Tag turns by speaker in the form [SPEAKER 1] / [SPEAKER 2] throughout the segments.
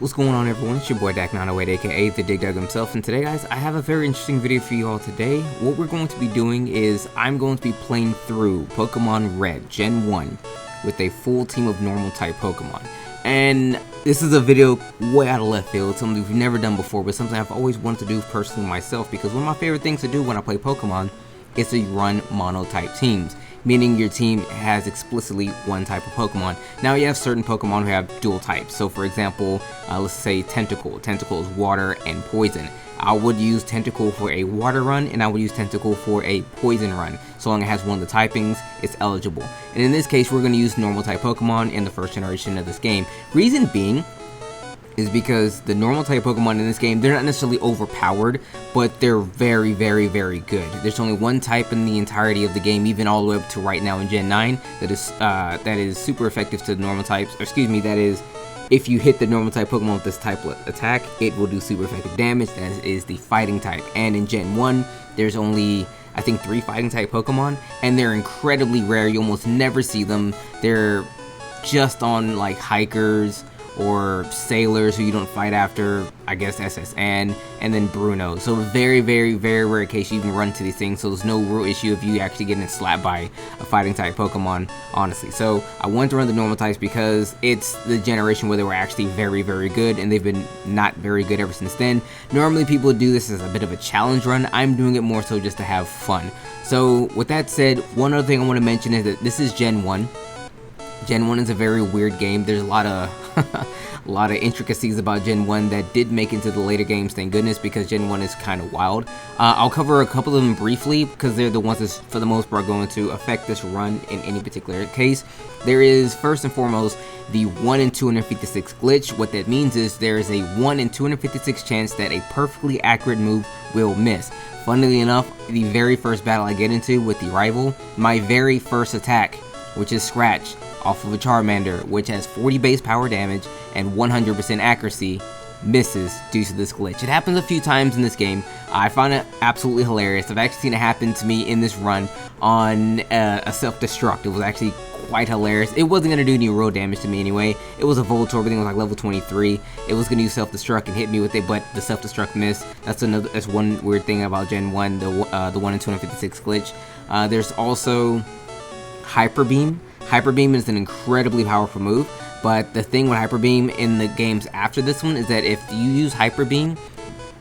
[SPEAKER 1] What's going on, everyone? It's your boy Dak908, aka the Dig Dug himself, and today, guys, I have a very interesting video for you all today. What we're going to be doing is I'm going to be playing through Pokemon Red Gen 1 with a full team of normal type Pokemon. And this is a video way out of left field, something we've never done before, but something I've always wanted to do personally myself, because one of my favorite things to do when I play Pokemon is to run mono-type teams, meaning your team has explicitly one type of Pokemon. Now you have certain Pokemon who have dual types. So for example, let's say Tentacle. Tentacle is water and poison. I would use Tentacle for a water run, and I would use Tentacle for a poison run. So long as it has one of the typings, it's eligible. And in this case, we're going to use normal type Pokemon in the first generation of this game. Reason being is because the normal type Pokemon in this game, they're not necessarily overpowered, but they're very, very, very good. There's only one type in the entirety of the game, even all the way up to right now in Gen 9, that is super effective to the normal types. Or excuse me, that is, if you hit the normal type Pokemon with this type attack, it will do super effective damage. That is the fighting type. And in Gen 1, there's only, I think, 3 fighting type Pokemon, and they're incredibly rare. You almost never see them. They're just on like hikers or sailors who you don't fight after, I guess SSN, and then Bruno. So very, very, very rare case you even run into these things, so there's no real issue of you actually getting slapped by a fighting type Pokemon, honestly. So I wanted to run the normal types because it's the generation where they were actually very, very good, and they've been not very good ever since then. Normally people do this as a bit of a challenge run. I'm doing it more so just to have fun. So with that said, one other thing I want to mention is that this is Gen 1. Gen 1 is a very weird game. There's a lot of a lot of intricacies about Gen 1 that did make into the later games, thank goodness, because Gen 1 is kind of wild. I'll cover a couple of them briefly because they're the ones that's for the most part going to affect this run in any particular case. There is, first and foremost, the 1 in 256 glitch. What that means is there is a 1 in 256 chance that a perfectly accurate move will miss. Funnily enough, the very first battle I get into with the rival, my very first attack, which is Scratch, off of a Charmander, which has 40 base power damage and 100% accuracy, misses due to this glitch. It happens a few times in this game. I find it absolutely hilarious. I've actually seen it happen to me in this run on a self-destruct. It was actually quite hilarious. It wasn't going to do any real damage to me anyway. It was a Voltorb, everything was like level 23. It was going to use self-destruct and hit me with it, but the self-destruct missed. That's one weird thing about Gen 1, the 1 in 256 glitch. There's also Hyper Beam. Hyper Beam is an incredibly powerful move, but the thing with Hyper Beam in the games after this one is that if you use Hyper Beam,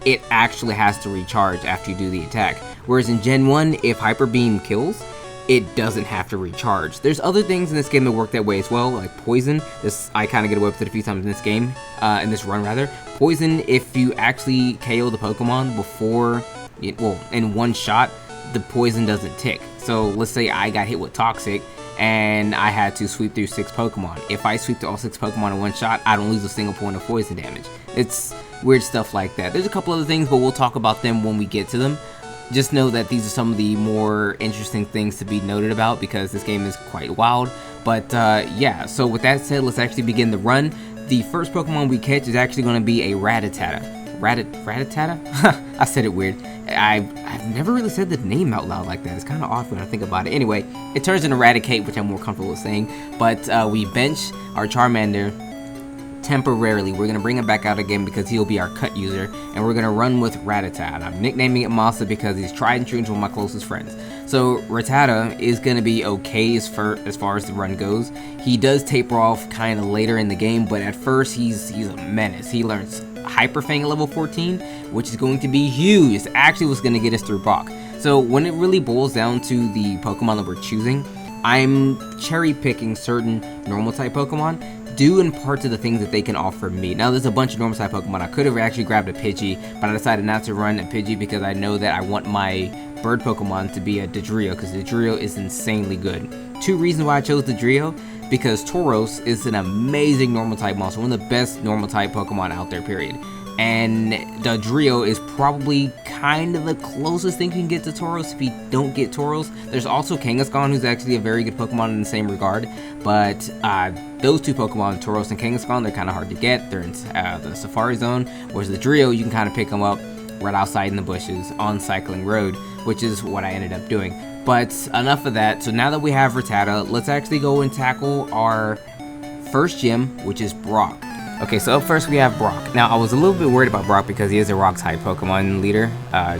[SPEAKER 1] it actually has to recharge after you do the attack. Whereas in Gen 1, if Hyper Beam kills, it doesn't have to recharge. There's other things in this game that work that way as well, like Poison. This I kind of get away with it a few times in this game, in this run rather. Poison, if you actually KO the Pokemon before, in one shot, the poison doesn't tick. So let's say I got hit with Toxic, and I had to sweep through 6 Pokemon. If I sweep through all 6 Pokemon in one shot, I don't lose a single point of poison damage. It's weird stuff like that. There's a couple other things, but we'll talk about them when we get to them. Just know that these are some of the more interesting things to be noted about because this game is quite wild. But yeah, so with that said, let's actually begin the run. The first Pokemon we catch is actually going to be a Rattata. Rattata? I said it weird. I've never really said the name out loud like that. It's kind of odd when I think about it. Anyway, it turns into Eradicate, which I'm more comfortable with saying. But we bench our Charmander temporarily. We're going to bring him back out again because he'll be our cut user. And we're going to run with Rattata. And I'm nicknaming it Masa because he's tried and true to one of my closest friends. So Rattata is going to be okay as far as the run goes. He does taper off kind of later in the game, but at first he's a menace. He learns Hyper Fang at level 14, which is going to be huge. It's actually what's going to get us through Bach. So when it really boils down to the Pokemon that we're choosing, I'm cherry picking certain normal type Pokemon due in part to the things that they can offer me. Now there's a bunch of normal type Pokemon. I could have actually grabbed a Pidgey, but I decided not to run a Pidgey because I know that I want my bird Pokemon to be a Dodrio because Dodrio is insanely good. 2 reasons why I chose Dodrio. Because Tauros is an amazing normal type monster, one of the best normal type Pokemon out there, period. And Dodrio is probably kind of the closest thing you can get to Tauros if you don't get Tauros. There's also Kangaskhan, who's actually a very good Pokemon in the same regard. But those 2 Pokemon, Tauros and Kangaskhan, they're kind of hard to get. They're in the Safari Zone. Whereas the Dodrio, you can kind of pick them up right outside in the bushes on Cycling Road, which is what I ended up doing. But enough of that. So now that we have Rattata, let's actually go and tackle our first gym, which is Brock. Okay, so up first we have Brock. Now, I was a little bit worried about Brock because he is a rock type Pokemon leader,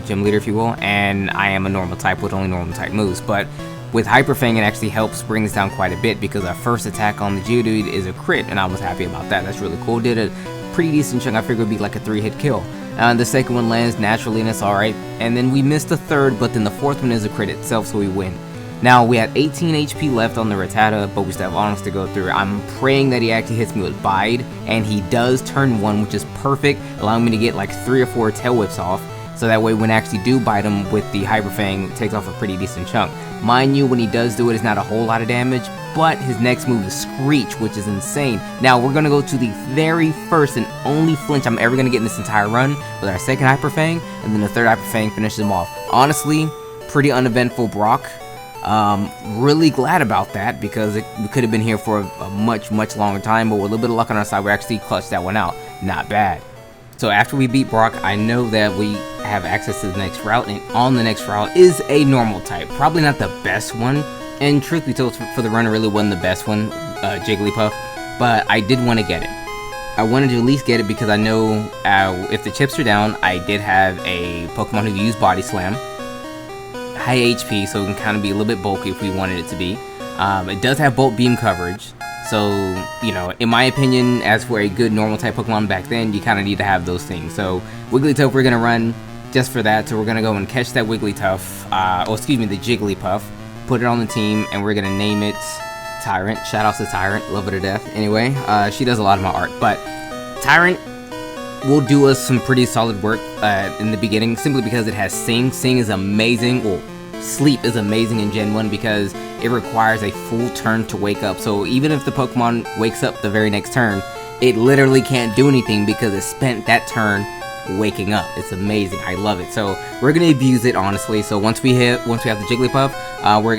[SPEAKER 1] gym leader if you will, and I am a normal type with only normal type moves, but with Hyper Fang it actually helps bring this down quite a bit because our first attack on the Geodude is a crit, and I was happy about that. That's really cool. Did a pretty decent chunk. I figured it would be like a 3-hit kill. The second one lands naturally and it's alright, and then we missed the third, but then the fourth one is a crit itself, so we win. Now, we had 18 HP left on the Rattata, but we still have Honest to go through. I'm praying that he actually hits me with Bide, and he does turn 1, which is perfect, allowing me to get like 3 or 4 Tail Whips off, so that way when I actually do bite him with the Hyper Fang, it takes off a pretty decent chunk. Mind you, when he does do it, it's not a whole lot of damage, but his next move is Screech, which is insane. Now, we're going to go to the very first and only flinch I'm ever going to get in this entire run with our second Hyper Fang, and then the third Hyper Fang finishes him off. Honestly, pretty uneventful Brock. Really glad about that because we could have been here for a much longer time, but with a little bit of luck on our side, we actually clutched that one out. Not bad. So after we beat Brock, I know that we have access to the next route, and on the next route is a normal type. Probably not the best one, and truth be told, for the runner, really wasn't the best one, Jigglypuff, but I did want to get it. I wanted to at least get it because I know if the chips are down, I did have a Pokemon who used Body Slam. High HP, so it can kind of be a little bit bulky if we wanted it to be. It does have Bolt Beam coverage, so, you know, in my opinion, as for a good normal type Pokemon back then, you kind of need to have those things. So, Wigglytuff we're going to run just for that, so we're going to go and catch that Wigglytuff, the Jigglypuff, put it on the team, and we're going to name it Tyrant. Shout out to Tyrant, love her to death. Anyway, she does a lot of my art, but Tyrant will do us some pretty solid work in the beginning, simply because it has Sing. Sing is amazing. Well, Sleep is amazing in Gen 1 because it requires a full turn to wake up. So even if the Pokemon wakes up the very next turn, it literally can't do anything because it spent that turn waking up. It's amazing. I love it. So we're gonna abuse it, honestly. So once we have the Jigglypuff,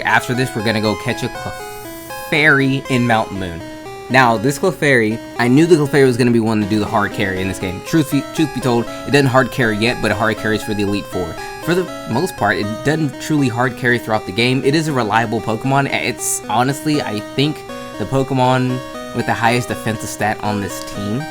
[SPEAKER 1] after this we're gonna go catch a Clefairy in Mountain Moon. Now, this Clefairy, I knew the Clefairy was going to be one to do the hard carry in this game. Truth be told, it doesn't hard carry yet, but it hard carries for the Elite Four. For the most part, it doesn't truly hard carry throughout the game. It is a reliable Pokemon. It's honestly, I think, the Pokemon with the highest defensive stat on this team.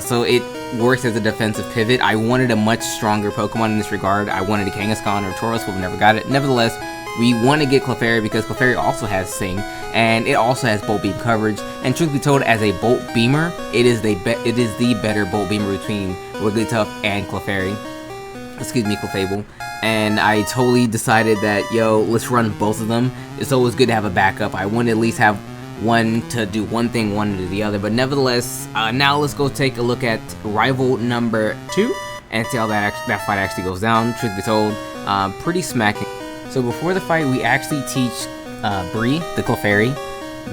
[SPEAKER 1] So it works as a defensive pivot. I wanted a much stronger Pokemon in this regard. I wanted a Kangaskhan or Tauros, but we never got it. Nevertheless, we want to get Clefairy because Clefairy also has Sing, and it also has Bolt Beam coverage. And truth be told, as a Bolt Beamer, it is the better Bolt Beamer between Wigglytuff and Clefairy. Excuse me, Clefable. And I totally decided that, yo, let's run both of them. It's always good to have a backup. I want to at least have one to do one thing, one to do the other. But nevertheless, now let's go take a look at rival number 2 and see how that fight actually goes down. Truth be told, pretty smacking. So before the fight, we actually teach Bree, the Clefairy,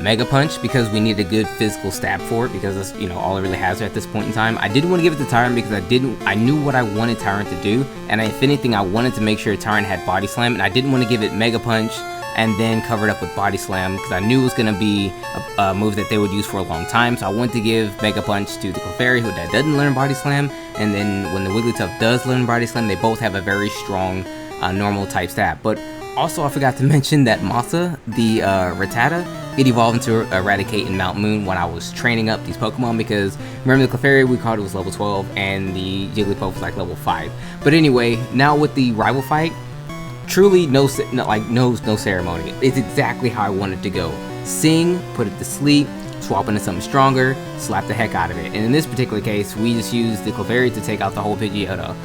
[SPEAKER 1] Mega Punch because we need a good physical stab for it because that's, you know, all it really has at this point in time. I didn't want to give it to Tyrant because I knew what I wanted Tyrant to do, and if anything, I wanted to make sure Tyrant had Body Slam, and I didn't want to give it Mega Punch and then cover it up with Body Slam because I knew it was going to be a move that they would use for a long time. So I wanted to give Mega Punch to the Clefairy who doesn't learn Body Slam, and then when the Wigglytuff does learn Body Slam, they both have a very strong normal type stat. But also, I forgot to mention that Masa, the Rattata, it evolved into Eradicate in Mount Moon when I was training up these Pokemon, because remember the Clefairy we caught, it was level 12 and the Jigglypuff was like level 5. But anyway, now with the rival fight, truly no ceremony. It's exactly how I wanted to go. Sing, put it to sleep, swap into something stronger, slap the heck out of it. And in this particular case, we just used the Clefairy to take out the whole Pidgeotto.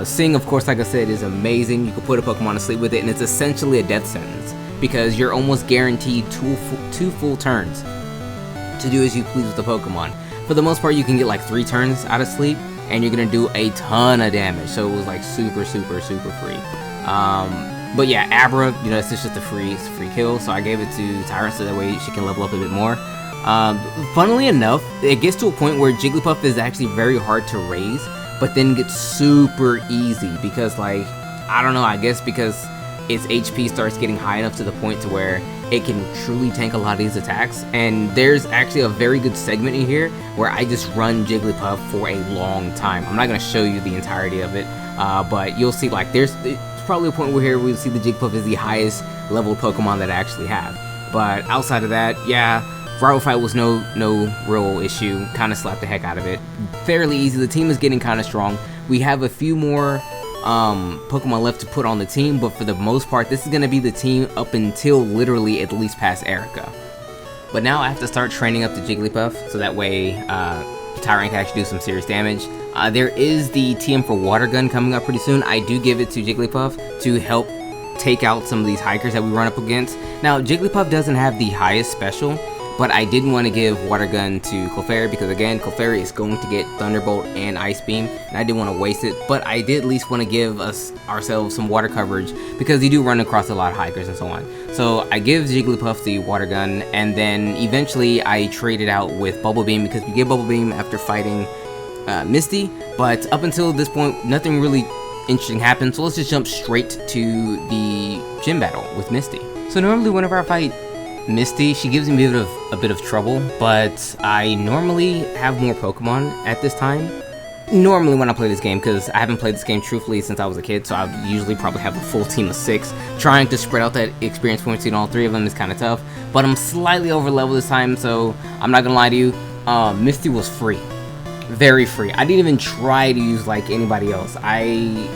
[SPEAKER 1] Sing, of course, like I said, is amazing. You can put a Pokemon to sleep with it, and it's essentially a death sentence because you're almost guaranteed two full turns to do as you please with the Pokemon. For the most part, you can get like 3 turns out of sleep, and you're gonna do a ton of damage. So it was like super free. But yeah, Abra, you know, it's just a free kill. So I gave it to Tyrant so that way she can level up a bit more. Funnily enough, it gets to a point where Jigglypuff is actually very hard to raise, but then gets super easy because, like, I don't know, I guess because its HP starts getting high enough to the point to where it can truly tank a lot of these attacks. And there's actually a very good segment in here where I just run Jigglypuff for a long time. I'm not going to show you the entirety of it, but you'll see, like, it's probably a point where here we'll see the Jigglypuff is the highest level Pokemon that I actually have. But outside of that, yeah, Rival fight was no real issue. Kind of slapped the heck out of it. Fairly easy. The team is getting kind of strong. We have a few more Pokemon left to put on the team, but for the most part, this is going to be the team up until literally at least past Erica. But now I have to start training up the Jigglypuff, so that way Tyrant can actually do some serious damage. There is the TM for Water Gun coming up pretty soon. I do give it to Jigglypuff to help take out some of these hikers that we run up against. Now, Jigglypuff doesn't have the highest special, but I didn't want to give Water Gun to Clefairy because, again, Clefairy is going to get Thunderbolt and Ice Beam, and I didn't want to waste it, but I did at least want to give ourselves some water coverage because you do run across a lot of hikers and so on. So I give Jigglypuff the Water Gun, and then eventually I traded out with Bubble Beam because we get Bubble Beam after fighting Misty, but up until this point, nothing really interesting happened, so let's just jump straight to the gym battle with Misty. So normally whenever I fight Misty, she gives me a bit of trouble, but I normally have more Pokemon at this time. Normally when I play this game, because I haven't played this game truthfully since I was a kid, so I usually probably have a full team of 6. Trying to spread out that experience points between all 3 of them is kind of tough, but I'm slightly over level this time, so I'm not gonna lie to you, Misty was free. Very free. I didn't even try to use like anybody else. I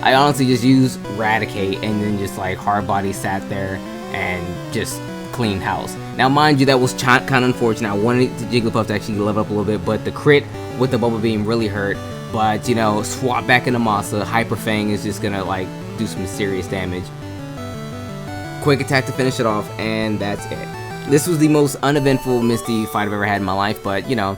[SPEAKER 1] honestly just used Raticate and then just like hard body sat there and just clean house. Now mind you, that was kind of unfortunate. I wanted the Jigglypuff to actually level up a little bit, but the crit with the Bubble Beam really hurt. But you know, swap back into Masa, Hyper Fang is just gonna like do some serious damage. Quick attack to finish it off, and that's it. This was the most uneventful Misty fight I've ever had in my life, but you know,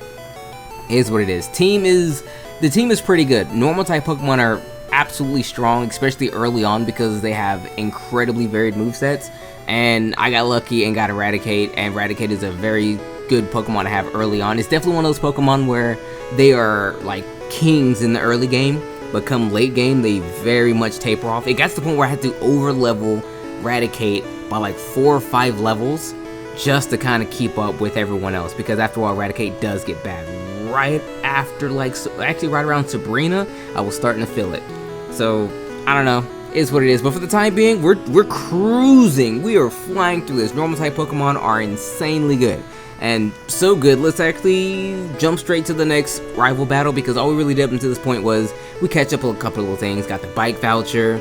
[SPEAKER 1] it is what it is. The team is pretty good. Normal type Pokemon are absolutely strong, especially early on because they have incredibly varied movesets. And I got lucky and got Eradicate, and Eradicate is a very good Pokemon to have early on. It's definitely one of those Pokemon where they are like kings in the early game, but come late game, they very much taper off. It got to the point where I had to over level Eradicate by like 4 or 5 levels just to kind of keep up with everyone else, because after a while Eradicate does get bad. Right after, like, actually right around Sabrina, I was starting to feel it. So, I don't know. Is what it is, but for the time being, we're cruising. We are flying through this. Normal type Pokemon are insanely good, and so good. Let's actually jump straight to the next rival battle, because all we really did up until this point was we catch up a couple of little things. Got the bike voucher.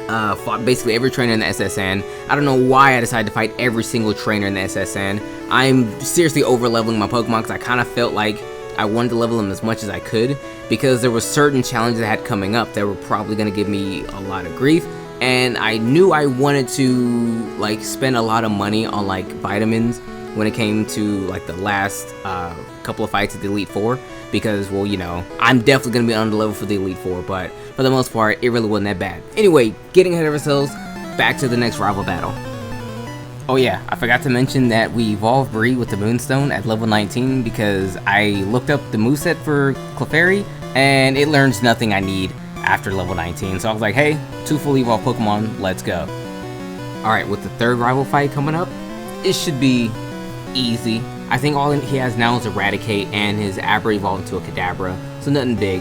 [SPEAKER 1] Fought basically every trainer in the SSN. I don't know why I decided to fight every single trainer in the SSN. I'm seriously over leveling my Pokemon because I kind of felt like I wanted to level them as much as I could, because there were certain challenges I had coming up that were probably going to give me a lot of grief, and I knew I wanted to like spend a lot of money on like vitamins when it came to like the last couple of fights at the Elite Four, because, well, you know, I'm definitely going to be on the level for the Elite Four, but for the most part, it really wasn't that bad. Anyway, getting ahead of ourselves, back to the next rival battle. Oh yeah, I forgot to mention that we evolved Bree with the Moonstone at level 19 because I looked up the moveset for Clefairy and it learns nothing I need after level 19. So I was like, hey, 2 fully evolved Pokemon, let's go. Alright, with the third rival fight coming up, it should be easy. I think all he has now is Eradicate and his Abra evolved into a Kadabra, so nothing big.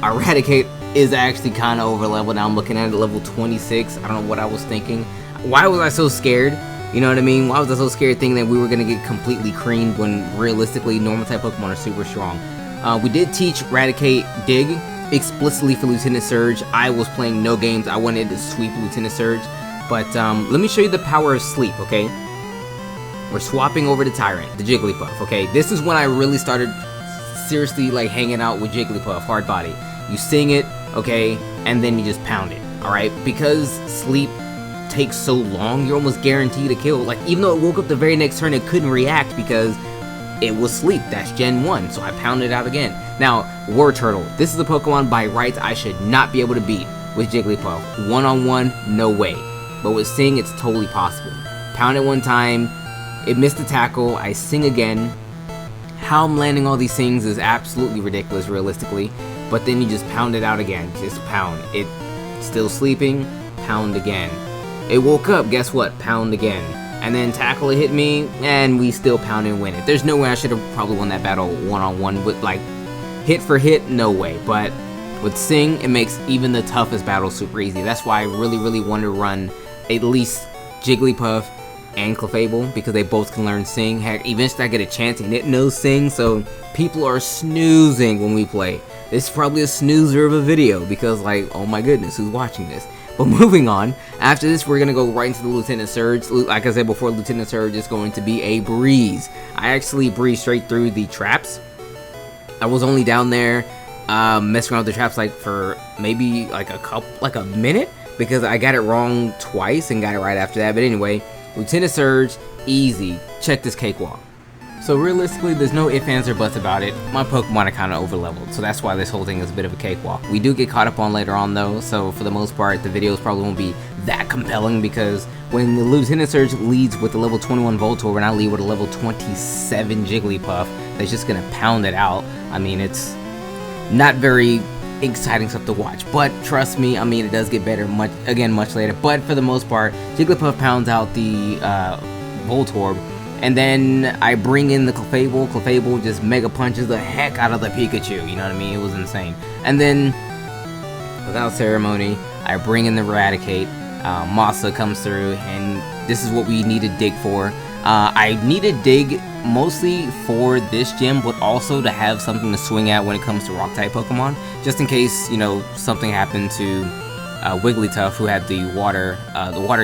[SPEAKER 1] Eradicate is actually kind of over leveled. Now I'm looking at it, level 26. I don't know what I was thinking. Why was I so scared? You know what I mean? Why was I so scared thinking that we were going to get completely creamed when realistically normal type Pokemon are super strong? We did teach Eradicate Dig explicitly for Lieutenant Surge. I was playing no games. I wanted to sweep Lieutenant Surge. But let me show you the power of sleep, okay? We're swapping over to Tyrant, the Jigglypuff, okay? This is when I really started seriously like hanging out with Jigglypuff, hard body. You sing it, okay? And then you just pound it, alright? Because sleep takes so long, you're almost guaranteed to kill. Like, even though it woke up the very next turn, it couldn't react because it was sleep. That's Gen 1, so I pounded it out again. Now, War Turtle. This is a Pokemon by rights I should not be able to beat with Jigglypuff. One-on-one, no way. But with Sing, it's totally possible. Pound it one time, it missed the tackle, I Sing again. How I'm landing all these things is absolutely ridiculous, realistically. But then you just pound it out again. Just pound. It still sleeping, pound again. It woke up, guess what? Pound again. And then tackle, it hit me, and we still pound and win it. There's no way I should have probably won that battle one-on-one with, like, hit for hit, no way. But with Sing, it makes even the toughest battle super easy. That's why I really, really want to run at least Jigglypuff and Clefable because they both can learn Sing. Heck, eventually I get a chance and it knows Sing, so people are snoozing when we play. This is probably a snoozer of a video because, like, oh my goodness, who's watching this? But moving on, after this we're gonna go right into the Lieutenant Surge. Like I said before, Lieutenant Surge is going to be a breeze. I actually breezed straight through the traps. I was only down there messing around with the traps like for maybe like a minute because I got it wrong twice and got it right after that. But anyway, Lieutenant Surge, easy. Check this cakewalk. So realistically, there's no ifs, ands, or buts about it. My Pokemon are kind of over-leveled, so that's why this whole thing is a bit of a cakewalk. We do get caught up on later on though, so for the most part, the videos probably won't be that compelling because when the Lieutenant Surge leads with the level 21 Voltorb and I lead with a level 27 Jigglypuff, that's just gonna pound it out. I mean, it's not very exciting stuff to watch, but trust me, I mean, it does get better much later. But for the most part, Jigglypuff pounds out the Voltorb. And then I bring in the Clefable. Clefable just mega punches the heck out of the Pikachu. You know what I mean? It was insane. And then, without ceremony, I bring in the Eradicate. Masa comes through, and this is what we need to dig for. I need to dig mostly for this gym, but also to have something to swing at when it comes to Rock-type Pokemon. Just in case, you know, something happened to Wigglytuff, who had the water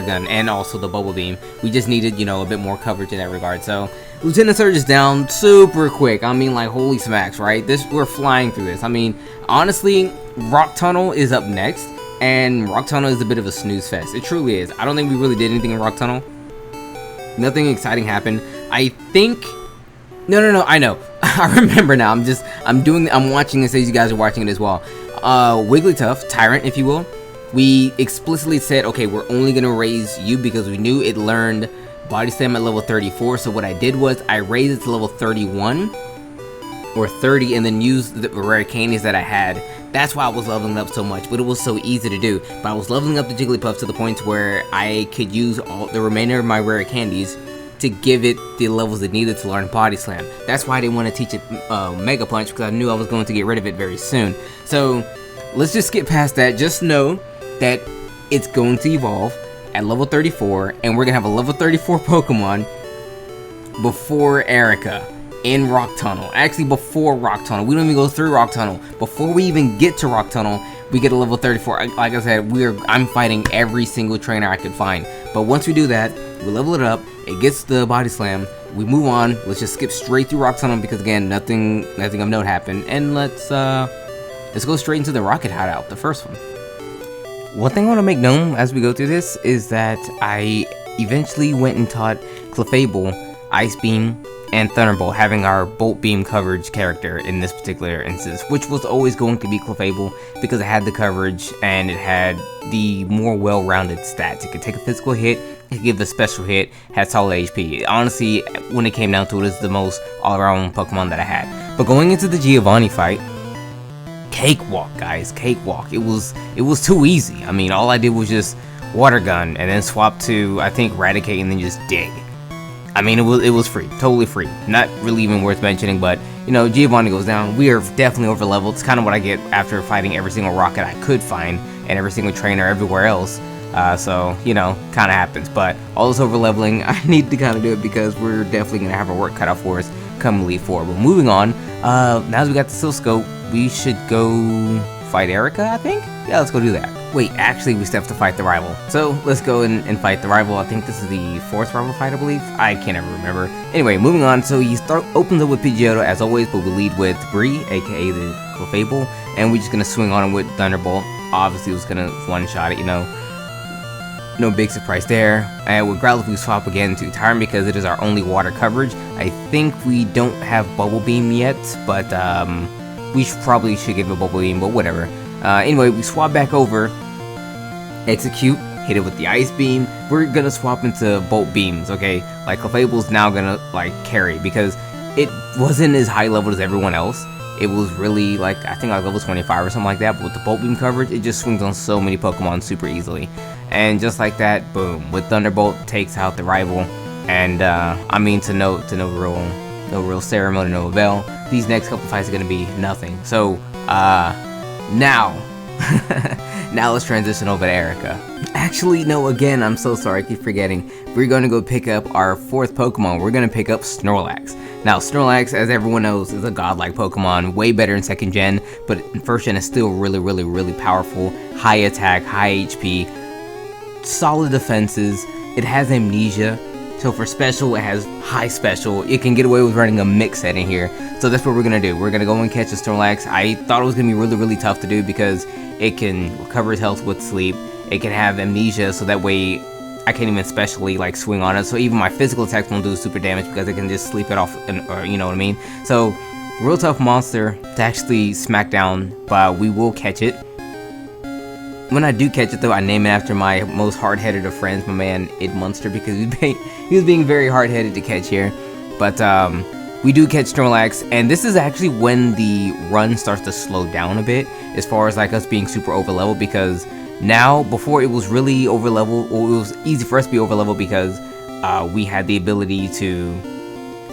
[SPEAKER 1] gun and also the bubble beam. We just needed, you know, a bit more coverage in that regard. So Lieutenant Surge is down super quick. I mean, like, holy smacks, right? We're flying through this. I mean, honestly, Rock Tunnel is up next, and Rock Tunnel is a bit of a snooze fest. It truly is. I don't think we really did anything in Rock Tunnel. Nothing exciting happened. I think. No. I know. I remember now. I'm watching this as you guys are watching it as well. Wigglytuff, Tyrant, if you will. We explicitly said, okay, we're only going to raise you because we knew it learned Body Slam at level 34. So what I did was I raised it to level 31 or 30 and then used the rare candies that I had. That's why I was leveling up so much, but it was so easy to do. But I was leveling up the Jigglypuff to the point where I could use all the remainder of my rare candies to give it the levels it needed to learn Body Slam. That's why I didn't want to teach it Mega Punch, because I knew I was going to get rid of it very soon. So let's just skip past that. Just know that it's going to evolve at level 34, and we're gonna have a level 34 Pokemon before Erica in Rock Tunnel. Actually, before Rock Tunnel. We don't even go through Rock Tunnel. Before we even get to Rock Tunnel, we get a level 34. Like I said, I'm fighting every single trainer I could find. But once we do that, we level it up, it gets the Body Slam, we move on. Let's just skip straight through Rock Tunnel because again, nothing of note happened. And let's go straight into the Rocket Hideout, the first one. One thing I want to make known as we go through this is that I eventually went and taught Clefable, Ice Beam, and Thunderbolt, having our Bolt Beam coverage character in this particular instance, which was always going to be Clefable because it had the coverage and it had the more well-rounded stats. It could take a physical hit, it could give a special hit, had solid HP. Honestly, when it came down to it, it's the most all-around Pokemon that I had. But going into the Giovanni fight, cakewalk, guys, cakewalk. It was too easy. I mean, all I did was just water gun and then swap to, I think, Eradicate and then just dig. I mean, it was free, totally free. Not really even worth mentioning, but you know, Giovanni goes down. We are definitely over leveled. It's kind of what I get after fighting every single rocket I could find and every single trainer everywhere else. So you know, kind of happens. But all this over leveling, I need to kind of do it because we're definitely gonna have our work cut out for us come Elite Four. But moving on, now that we got the Silscope, we should go fight Erica, I think? Yeah, let's go do that. Wait, actually, we still have to fight the rival. So, let's go and fight the rival. I think this is the fourth rival fight, I believe. I can't ever remember. Anyway, moving on. So, he opens up with Pidgeotto, as always, but we lead with Bree, aka the Clefable. And we're just going to swing on him with Thunderbolt. Obviously, it was going to one-shot it, you know. No big surprise there. And with Growlithe, we swap again to Tyrant because it is our only water coverage. I think we don't have Bubble Beam yet, but we probably should give it a Bubble Beam, but whatever. Anyway, we swap back over, execute, hit it with the Ice Beam. We're gonna swap into Bolt Beams, okay? Like, Clefable's now gonna, like, carry because it wasn't as high level as everyone else. It was really, like, I think like level 25 or something like that, but with the Bolt Beam coverage, it just swings on so many Pokemon super easily. And just like that, boom, with Thunderbolt, takes out the rival. And, I mean, to no real ceremony, no avail. These next couple fights are gonna be nothing. So, now Now let's transition over to Erica. Actually, no, again, I'm so sorry, I keep forgetting. We're gonna go pick up our 4th Pokemon. We're gonna pick up Snorlax. Now, Snorlax, as everyone knows, is a godlike Pokemon, way better in 2nd gen, but in 1st gen is still really powerful. High attack, high HP, solid defenses. It has amnesia, so for special, it has high special. It can get away with running a mix set in here, so that's what we're gonna do. We're gonna go and catch a Snorlax. I thought it was gonna be really tough to do because it can recover its health with sleep. It can have amnesia, so that way I can't even specially like swing on it. So even my physical attacks won't do super damage because it can just sleep it off, or you know what I mean. So real tough monster to actually smack down, but we will catch it. When I do catch it though, I name it after my most hard-headed of friends, my man Idmonster, because he was being very hard-headed to catch here. But we do catch Snorlax, and this is actually when the run starts to slow down a bit, as far as like us being super over-leveled, because now, before it was really over-leveled, or it was easy for us to be over-leveled because we had the ability to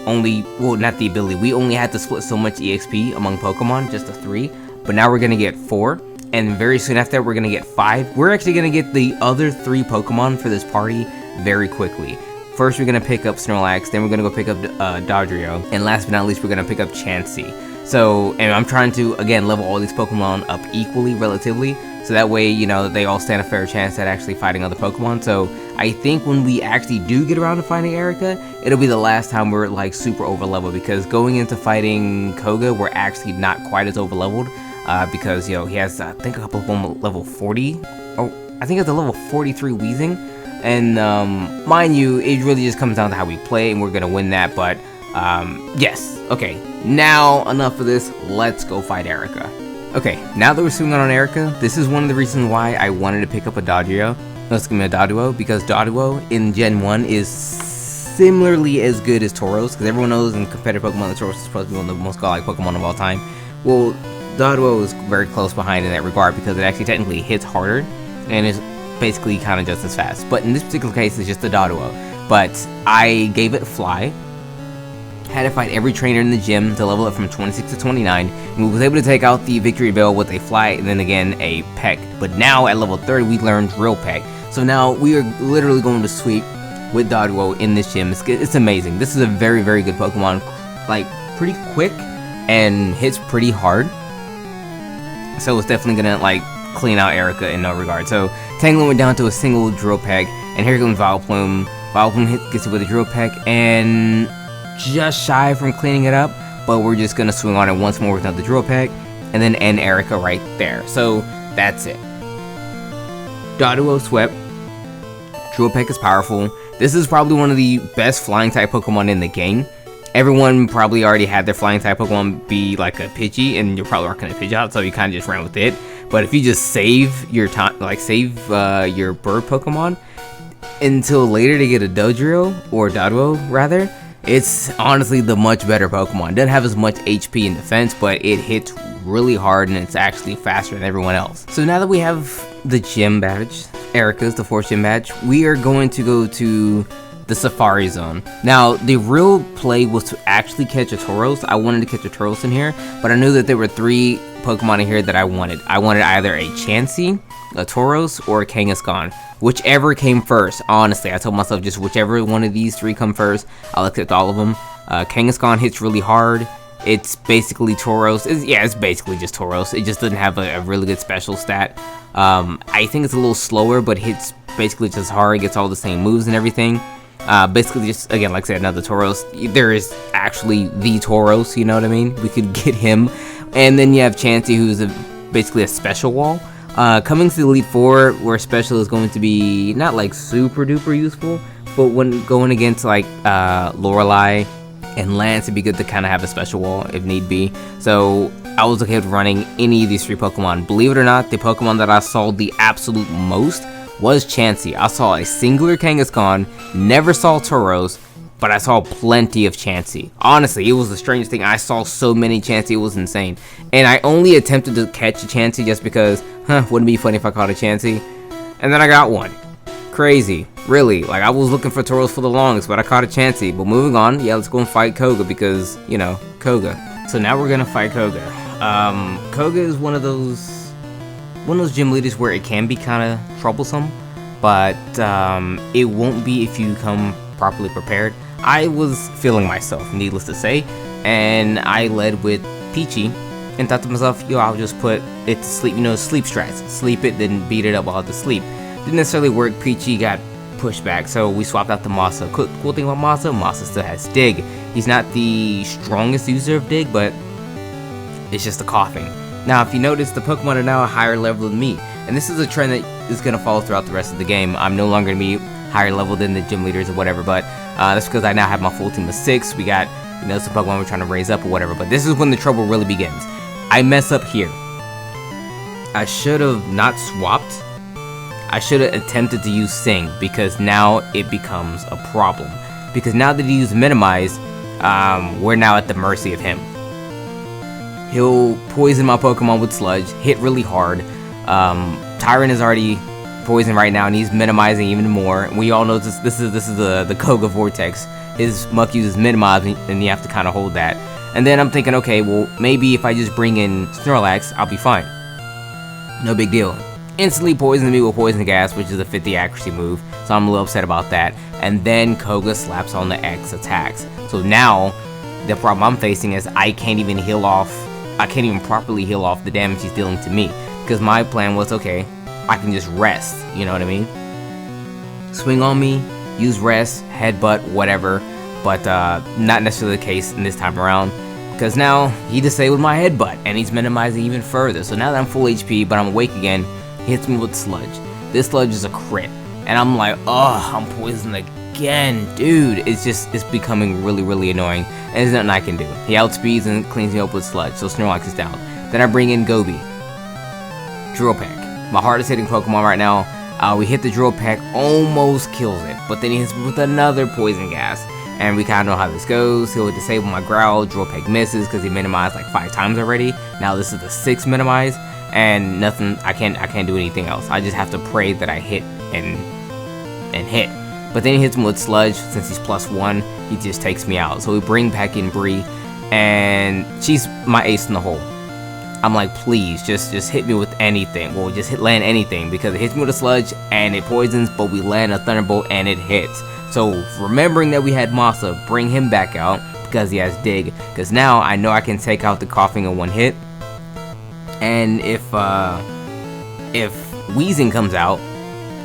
[SPEAKER 1] we only had to split so much EXP among Pokemon, just the 3, but now we're gonna get 4. And very soon after that, we're going to get 5. We're actually going to get the other 3 Pokemon for this party very quickly. First, we're going to pick up Snorlax, then we're going to go pick up Dodrio, and last but not least, we're going to pick up Chansey. So, and I'm trying to, again, level all these Pokemon up equally, relatively, so that way, you know, they all stand a fair chance at actually fighting other Pokemon. So, I think when we actually do get around to fighting Erica, it'll be the last time we're, like, super over-leveled, because going into fighting Koga, we're actually not quite as over-leveled. Because, you know, he has, I think, a couple of them level 40, or I think it's a level 43 Weezing, and, mind you, it really just comes down to how we play, and we're gonna win that, but, yes, okay, now, enough of this, let's go fight Erica. Okay, now that we're swinging on Erica, this is one of the reasons why I wanted to pick up a Dodrio, because Doduo in Gen 1 is similarly as good as Tauros, because everyone knows in competitive Pokemon that Tauros is supposed to be one of the most godlike Pokemon of all time. Well, Doduo is very close behind in that regard because it actually technically hits harder and is basically kind of just as fast. But in this particular case, it's just the Doduo. But I gave it Fly, had to fight every trainer in the gym to level it from 26 to 29, and we was able to take out the Victory Bell with a Fly and then again a Peck. But now at level 30, we learned Real Peck. So now we are literally going to sweep with Doduo in this gym. It's amazing. This is a very good Pokemon, like pretty quick and hits pretty hard. So it's definitely gonna like clean out Erica in no regard. So Tangela went down to a single Drill Peck, and here comes Vileplume. Vileplume gets it with a Drill Peck, and just shy from cleaning it up, but we're just gonna swing on it once more with another Drill Peck, and then end Erica right there. So that's it. Doduo swept. Drill Peck is powerful. This is probably one of the best flying type Pokemon in the game. Everyone probably already had their flying type Pokemon be like a Pidgey, and you probably aren't gonna Pidgeot, so you kind of just ran with it. But if you just save your time, like save your bird Pokemon until later to get a Dodrio or Doduo rather, it's honestly the much better Pokemon. It doesn't have as much HP and defense, but it hits really hard and it's actually faster than everyone else. So now that we have the gym badge, Erica's the 4th gym badge, we are going to go to the Safari Zone. Now, the real play was to actually catch a Tauros. I wanted to catch a Tauros in here, but I knew that there were 3 Pokemon in here that I wanted. I wanted either a Chansey, a Tauros, or a Kangaskhan. Whichever came first, honestly. I told myself just whichever one of these 3 come first, I'll accept all of them. Kangaskhan hits really hard. It's basically Tauros. It's basically just Tauros. It just doesn't have a really good special stat. I think it's a little slower, but hits basically just hard. Gets all the same moves and everything. Basically just, again, like I said, another Tauros. There is actually the Tauros, you know what I mean? We could get him. And then you have Chansey, who's basically a special wall. Coming to the Elite Four, where special is going to be not like super duper useful, but when going against like Lorelei and Lance, it'd be good to kind of have a special wall if need be. So I was okay with running any of these 3 Pokemon. Believe it or not, the Pokemon that I saw the absolute most was Chansey. I saw a singular Kangaskhan, never saw Tauros, but I saw plenty of Chansey. Honestly, it was the strangest thing. I saw so many Chansey, it was insane. And I only attempted to catch a Chansey just because, wouldn't it be funny if I caught a Chansey? And then I got one. Crazy. Really. Like, I was looking for Tauros for the longest, but I caught a Chansey. But moving on, yeah, let's go and fight Koga because, you know, Koga. So now we're gonna fight Koga. Koga is one of those one of those gym leaders where it can be kind of troublesome, but it won't be if you come properly prepared. I was feeling myself, needless to say, and I led with Peachy and thought to myself, yo, I'll just put it to sleep, sleep strats. Sleep it, then beat it up while it's asleep. Didn't necessarily work. Peachy got pushed back, so we swapped out the Masa. Cool thing about Masa still has Dig. He's not the strongest user of Dig, but it's just the coughing. Now, if you notice, the Pokemon are now a higher level than me, and this is a trend that is going to follow throughout the rest of the game. I'm no longer going to be higher level than the gym leaders or whatever, but that's because I now have my full team of 6. We got, some Pokemon we're trying to raise up or whatever, but this is when the trouble really begins. I mess up here. I should have not swapped. I should have attempted to use Sing, because now it becomes a problem. Because now that he used Minimize, we're now at the mercy of him. He'll poison my Pokemon with Sludge, hit really hard. Tyrant is already poisoned right now, and he's minimizing even more. We all know this is the Koga Vortex. His Muck uses Minimize, and you have to kind of hold that. And then I'm thinking, okay, well, maybe if I just bring in Snorlax, I'll be fine. No big deal. Instantly poisons me with Poison Gas, which is a 50 accuracy move, so I'm a little upset about that. And then Koga slaps on the X attacks. So now, the problem I'm facing is I can't even properly heal off the damage he's dealing to me. Because my plan was, okay, I can just rest, you know what I mean? Swing on me, use rest, headbutt, whatever. But not necessarily the case in this time around, because now he disabled my headbutt and he's minimizing even further. So now that I'm full HP but I'm awake again, he hits me with Sludge. This Sludge is a crit, and I'm like, oh, I'm poisoned again, dude. It's becoming really annoying, and there's nothing I can do. He outspeeds and cleans me up with Sludge, so Snorlax is down. Then I bring in Gobi, Drill Peck, my hardest hitting Pokemon right now. We hit the Drill Peck, almost kills it, but then he hits me with another Poison Gas. And we kind of know how this goes. He'll disable my Growl, Drill Peck misses because he minimized like 5 times already. Now this is the 6th minimize, and nothing. I can't do anything else. I just have to pray that I hit and hit. But then he hits me with Sludge. Since he's +1, he just takes me out. So we bring back in Bree, and she's my ace in the hole. I'm like, please, just hit me with anything. Well, just land anything, because it hits me with a Sludge and it poisons, but we land a Thunderbolt and it hits. So remembering that we had Masa, bring him back out because he has Dig. Because now I know I can take out the coughing in one hit. And if Wheezing comes out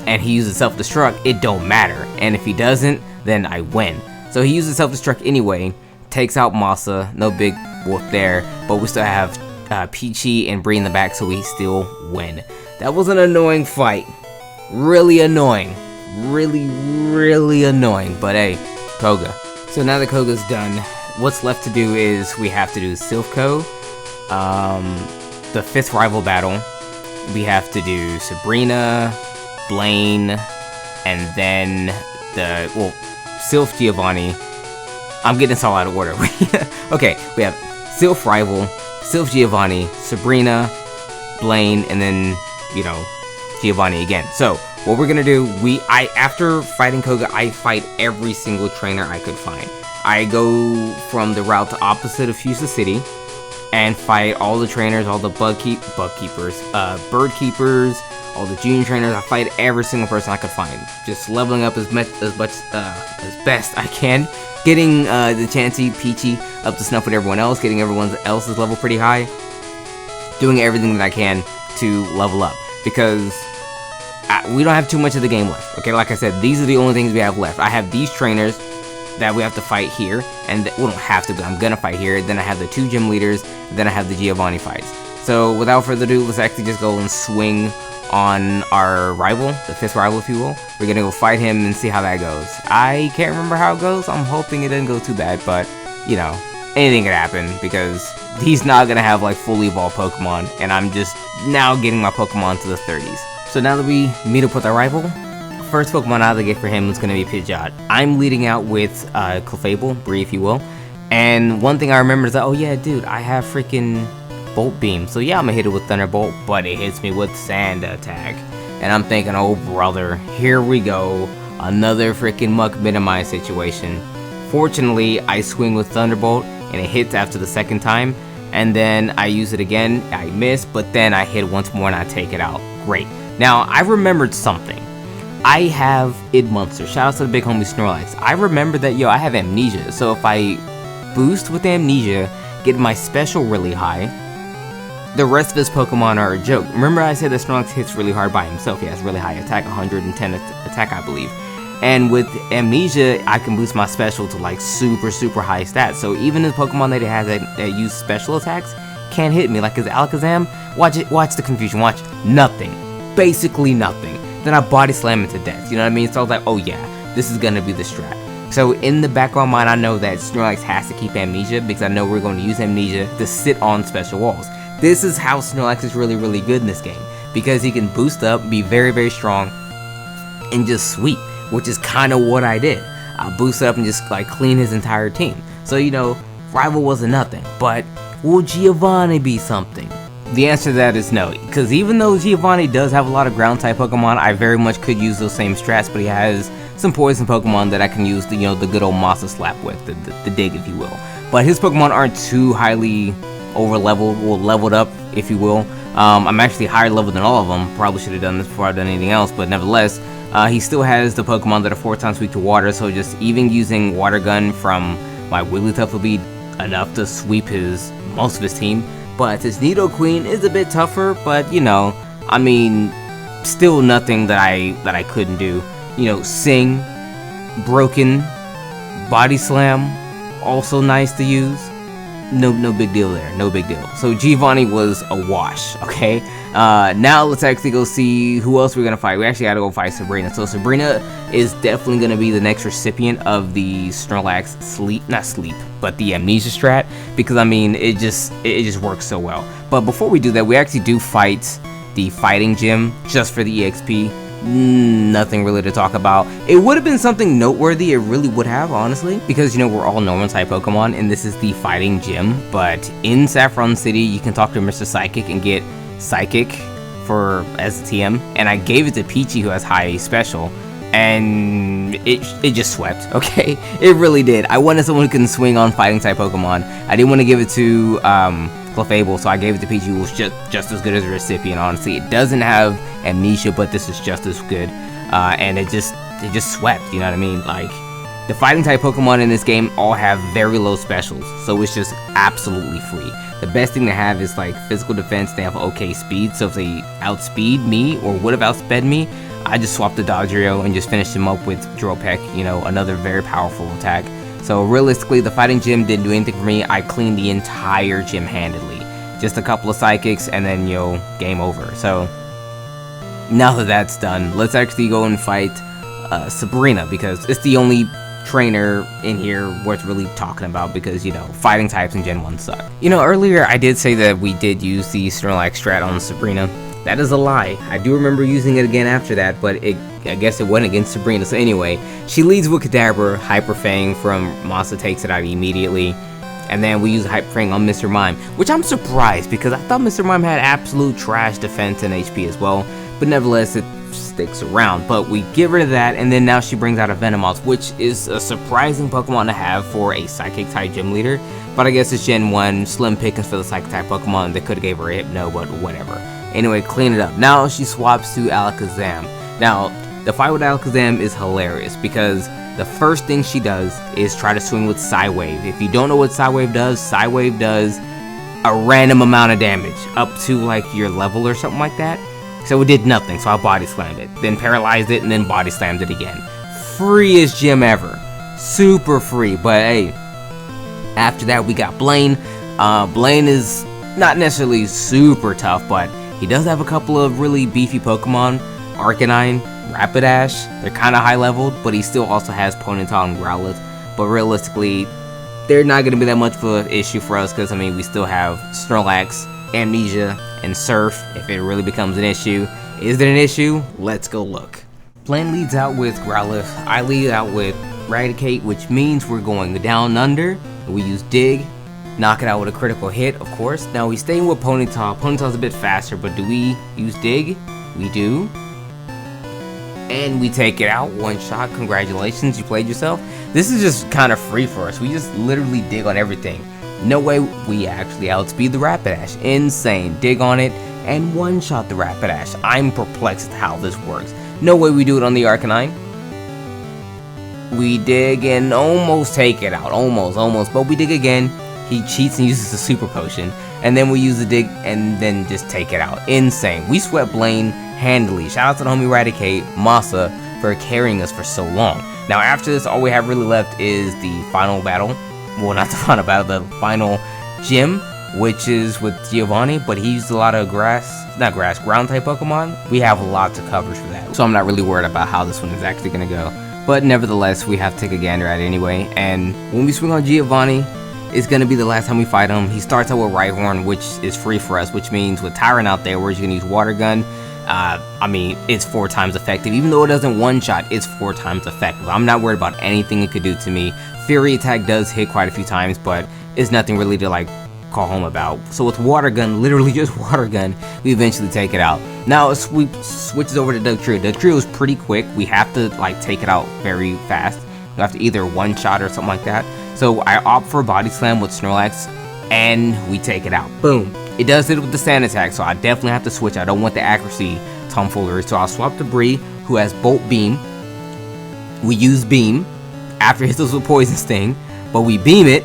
[SPEAKER 1] and he uses Self-Destruct, it don't matter. And if he doesn't, then I win. So he uses Self-Destruct anyway, takes out Masa, no big whoop there. But we still have Peachy and Bree in the back, so we still win. That was an annoying fight. Really annoying. Really annoying, but hey, Koga. So now that Koga's done, what's left to do is we have to do Silphco, the 5th rival battle. We have to do Sabrina, Blaine, and then Silph Giovanni. I'm getting this all out of order. Okay, we have Silph rival, Silph Giovanni, Sabrina, Blaine, and then Giovanni again. So what we're gonna do, after fighting Koga, I fight every single trainer I could find. I go from the route to opposite of Fuchsia City and fight all the trainers, all the bird keepers, all the junior trainers. I fight every single person I could find, just leveling up as best I can, getting the Chansey, Peachy up to snuff with everyone else, getting everyone else's level pretty high, doing everything that I can to level up, because we don't have too much of the game left. Okay, like I said, these are the only things we have left. I have these trainers that we have to fight here, and we don't have to, but I'm gonna fight here. Then I have the 2 gym leaders, then I have the Giovanni fights. So without further ado, let's actually just go and swing on our rival, the 5th rival if you will. We're gonna go fight him and see how that goes. I can't remember how it goes. I'm hoping it doesn't go too bad, but anything could happen, because he's not gonna have like fully evolved Pokemon, and I'm just now getting my Pokemon to the 30s. So now that we meet up with our rival, first Pokemon out of the gate for him is going to be Pidgeot. I'm leading out with Clefable, Bree if you will. And one thing I remember is that, oh yeah, dude, I have freaking Bolt Beam. So yeah, I'm going to hit it with Thunderbolt, but it hits me with Sand Attack. And I'm thinking, oh brother, here we go. Another freaking Muck Minimize situation. Fortunately, I swing with Thunderbolt, and it hits after the 2nd time. and then I use it again, I miss, but then I hit once more and I take it out. Great. Now, I remembered something. I have id monster. Shout out to the big homie Snorlax. I remember that, I have amnesia, so if I boost with amnesia, get my special really high, the rest of his Pokemon are a joke. Remember I said that Snorlax hits really hard by himself. He has really high attack, 110 attack, I believe. And with amnesia, I can boost my special to like super high stats. So even the Pokemon that it has that use special attacks can't hit me. Like his Alakazam, watch the confusion, watch nothing. Basically nothing. Then I body slam it to death, you know what I mean? So I was like, oh yeah, this is gonna be the strat. So in the back of my mind, I know that Snorlax has to keep amnesia because I know we're going to use amnesia to sit on special walls. This is how Snorlax is really good in this game, because he can boost up, be very strong, and just sweep, which is kind of what I did. I boosted up and just like clean his entire team. So rival wasn't nothing, but will Giovanni be something? The answer to that is no, because even though Giovanni does have a lot of ground type Pokemon, I very much could use those same strats, but he has some poison Pokemon that I can use the good old Massa Slap with, the dig, if you will. But his Pokemon aren't too highly over leveled, or leveled up, if you will. I'm actually higher level than all of them. Probably should have done this before I've done anything else, but nevertheless, he still has the Pokemon that are 4 times weak to water, so just even using Water Gun from my Wigglytuff will be enough to sweep most of his team. But his Nidoqueen is a bit tougher, but I mean, still nothing that I couldn't do. Sing, Broken, Body Slam, also nice to use. No big deal there, no big deal. So Giovanni was a wash, okay? Now let's actually go see who else we're gonna fight. We actually gotta go fight Sabrina. So Sabrina is definitely gonna be the next recipient of the Snorlax but the amnesia strat, because I mean, it just works so well. But before we do that, we actually do fight the fighting gym just for the EXP. Nothing really to talk about. It would have been something noteworthy, it really would have, honestly, because we're all normal type Pokemon and this is the fighting gym. But in Saffron City, you can talk to Mr. Psychic and get Psychic as a TM, and I gave it to Peachy, who has high special, and it just swept, okay? It really did. I wanted someone who can swing on fighting type Pokemon. I didn't want to give it to Clefable, so I gave it to Peachy, who was just as good as a recipient. Honestly, it doesn't have amnesia, but this is just as good, and it just swept. You know what I mean? Like, the fighting type Pokemon in this game all have very low specials, so it's just absolutely free. The best thing to have is like physical defense. They have okay speed, so if they outspeed me or would have outsped me, I just swapped the Dodrio and just finished him up with Dropeck, another very powerful attack. So realistically, the fighting gym didn't do anything for me. I cleaned the entire gym handedly. Just a couple of psychics and then, game over. So now that that's done, let's actually go and fight Sabrina, because it's the only trainer in here worth really talking about, because fighting types in Gen 1 suck. Earlier I did say that we did use the Snorlax strat on Sabrina. That is a lie. I do remember using it again after that, but I guess it went against Sabrina. So anyway, she leads with Kadabra. Hyper Fang from Masa takes it out immediately, and then we use Hyper Fang on Mr. Mime, which I'm surprised, because I thought Mr. Mime had absolute trash defense and HP as well, but nevertheless it sticks around. But we get rid of that, and then now she brings out a Venomoth, which is a surprising Pokemon to have for a Psychic type gym leader, but I guess it's Gen 1, slim pickings for the Psychic type Pokemon. They could have gave her a Hypno, but whatever. Anyway, clean it up. Now she swaps to Alakazam. Now, the fight with Alakazam is hilarious, because the first thing she does is try to swing with Psywave. If you don't know what Psywave does a random amount of damage, up to like your level or something like that. So it did nothing, so I body slammed it, then paralyzed it, and then body slammed it again. Freest gym ever. Super free, but hey, after that we got Blaine. Blaine is not necessarily super tough, but he does have a couple of really beefy Pokemon. Arcanine, Rapidash, they're kind of high leveled, but he still also has Ponyta and Growlithe. But realistically, they're not going to be that much of an issue for us, because I mean, we still have Snorlax, Amnesia, and Surf if it really becomes an issue. Is it an issue? Let's go look. Blaine leads out with Growlithe. I lead out with Eradicate, which means we're going down under. We use Dig, knock it out with a critical hit, of course. Now we stay with Ponyta. Ponyta's a bit faster, but do we use Dig? We do. And we take it out, one shot. Congratulations, you played yourself. This is just kind of free for us. We just literally dig on everything. No way we actually outspeed the Rapidash. Insane. Dig on it and one-shot the Rapidash. I'm perplexed at how this works. No way we do it on the Arcanine. We dig and almost take it out. Almost. But we dig again. He cheats and uses the Super Potion. And then we use the dig and then just take it out. Insane. We swept Blaine handily. Shout out to the homie Eradicate, Masa, for carrying us for so long. Now after this, all we have really left is the final battle. Well, not the final battle, the final gym, which is with Giovanni, but he used a lot of ground type Pokemon. We have lots of coverage for that, so I'm not really worried about how this one is actually going to go. But nevertheless, we have to take a gander at it anyway. And when we swing on Giovanni, it's going to be the last time we fight him. He starts out with Rhyhorn, which is free for us, which means with Tyrant out there, we're just going to use Water Gun. I mean, it's 4 times effective. Even though it doesn't one-shot, it's 4 times effective. I'm not worried about anything it could do to me. Fury attack does hit quite a few times, but it's nothing really to like call home about. So with Water Gun, literally just Water Gun, we eventually take it out. Now we switches over to Dugtrio. Dugtrio is pretty quick. We have to like take it out very fast. We have to either one-shot or something like that. So I opt for Body Slam with Snorlax, and we take it out. Boom. It does it with the Sand Attack, so I definitely have to switch. I don't want the accuracy tomfoolery, so I'll swap to Bree, who has Bolt Beam. We use Beam after it hits us with Poison Sting, but we beam it,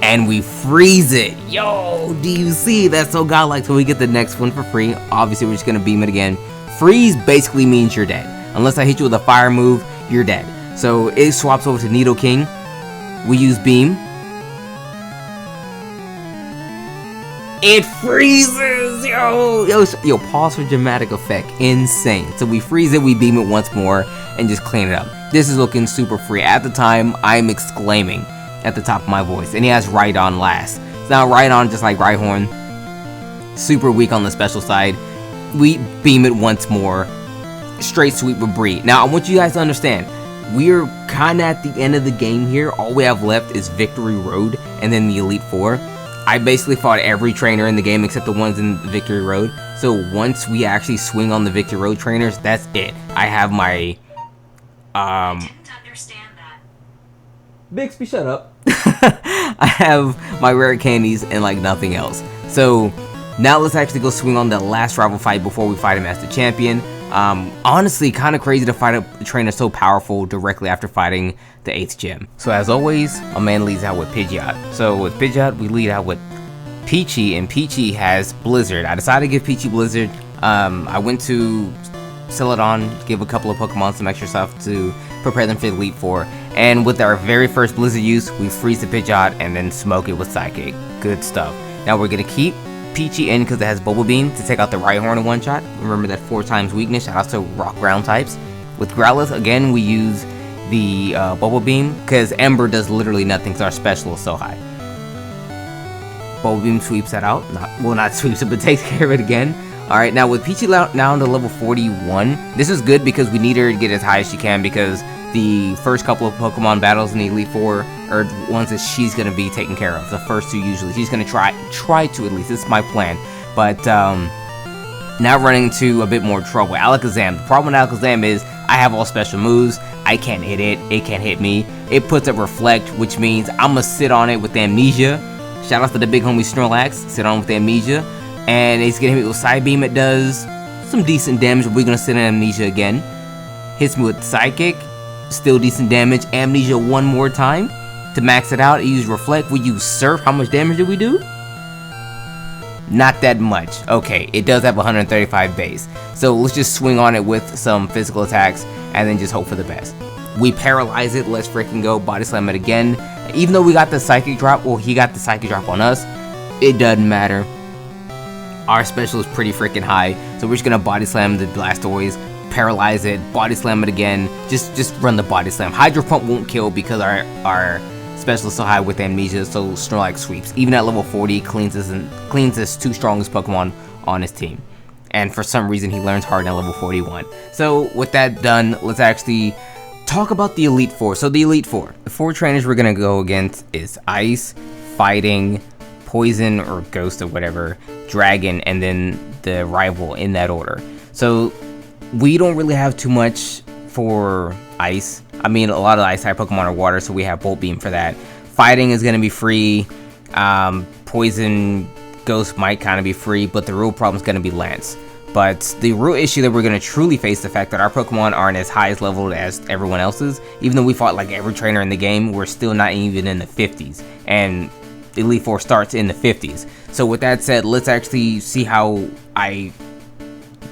[SPEAKER 1] and we freeze it. Yo, do you see? That's so godlike. So we get the next one for free. Obviously, we're just going to beam it again. Freeze basically means you're dead. Unless I hit you with a fire move, you're dead. So it swaps over to Nidoking. We use Beam. It freezes! Yo, pause for dramatic effect. Insane. So we freeze it, we beam it once more, and just clean it up. This is looking super free. At the time, I'm exclaiming at the top of my voice. And he has Rhydon last. So now Rhydon, just like Rhyhorn, super weak on the special side. We beam it once more. Straight sweep with Bree. Now, I want you guys to understand, we're kind of at the end of the game here. All we have left is Victory Road and then the Elite Four. I basically fought every trainer in the game except the ones in Victory Road. So once we actually swing on the Victory Road trainers, that's it. I have my I didn't understand that. Bixby, shut up. I have my rare candies and like nothing else. So now let's actually go swing on the last rival fight before we fight him as the champion. Honestly, kind of crazy to fight a trainer so powerful directly after fighting the 8th gym. So as always, a man leads out with Pidgeot. So with Pidgeot, we lead out with Peachy, and Peachy has Blizzard. I decided to give Peachy Blizzard. I went to Celadon, give a couple of Pokemon some extra stuff to prepare them for the Elite Four. And with our very first Blizzard use, we freeze the Pidgeot and then smoke it with Psychic. Good stuff. Now we're gonna keep Peachy in because it has Bubble Beam to take out the Rhyhorn in one shot. Remember that 4 times weakness. Shout out to Rock Ground types. With Growlithe, again, we use the Bubble Beam because Ember does literally nothing because our special is so high. Bubble Beam sweeps that out. Not sweeps it, but takes care of it again. Alright, now with Peachy now to level 41, this is good because we need her to get as high as she can because the first couple of Pokemon battles in the Elite Four are ones that she's going to be taken care of. The first 2 usually. She's going to try to at least. This is my plan. But now running into a bit more trouble. Alakazam. The problem with Alakazam is I have all special moves. I can't hit it. It can't hit me. It puts up Reflect, which means I'm going to sit on it with Amnesia. Shout out to the big homie Snorlax. Sit on with Amnesia. And it's going to hit me with Side Beam. It does some decent damage, but we're going to sit on Amnesia again. Hits me with Psychic. Still decent damage. Amnesia one more time. To max it out, I use Reflect. We use Surf. How much damage did we do? Not that much. Okay, it does have 135 base. So let's just swing on it with some physical attacks and then just hope for the best. We paralyze it. Let's freaking go. Body Slam it again. Even though we got the Psychic drop, well, he got the Psychic drop on us. It doesn't matter. Our special is pretty freaking high. So we're just going to Body Slam the Blastoise. Paralyze it, Body Slam it again, just run the Body Slam. Hydro Pump won't kill because our special is so high with Amnesia, so Snorlax sweeps. Even at level 40, cleans his 2 strongest Pokemon on his team. And for some reason, he learns Harden at level 41. So with that done, let's actually talk about the Elite Four. So the Elite Four. The 4 trainers we're going to go against is Ice, Fighting, Poison or Ghost or whatever, Dragon, and then the rival in that order. So we don't really have too much for Ice. I mean, a lot of the Ice type Pokemon are water, so we have Bolt Beam for that. Fighting is going to be free. Poison Ghost might kind of be free, but the real problem is going to be Lance. But the real issue that we're going to truly face the fact that our Pokemon aren't as high as leveled as everyone else's. Even though we fought like every trainer in the game, we're still not even in the 50s. And Elite Four starts in the 50s. So with that said, let's actually see how I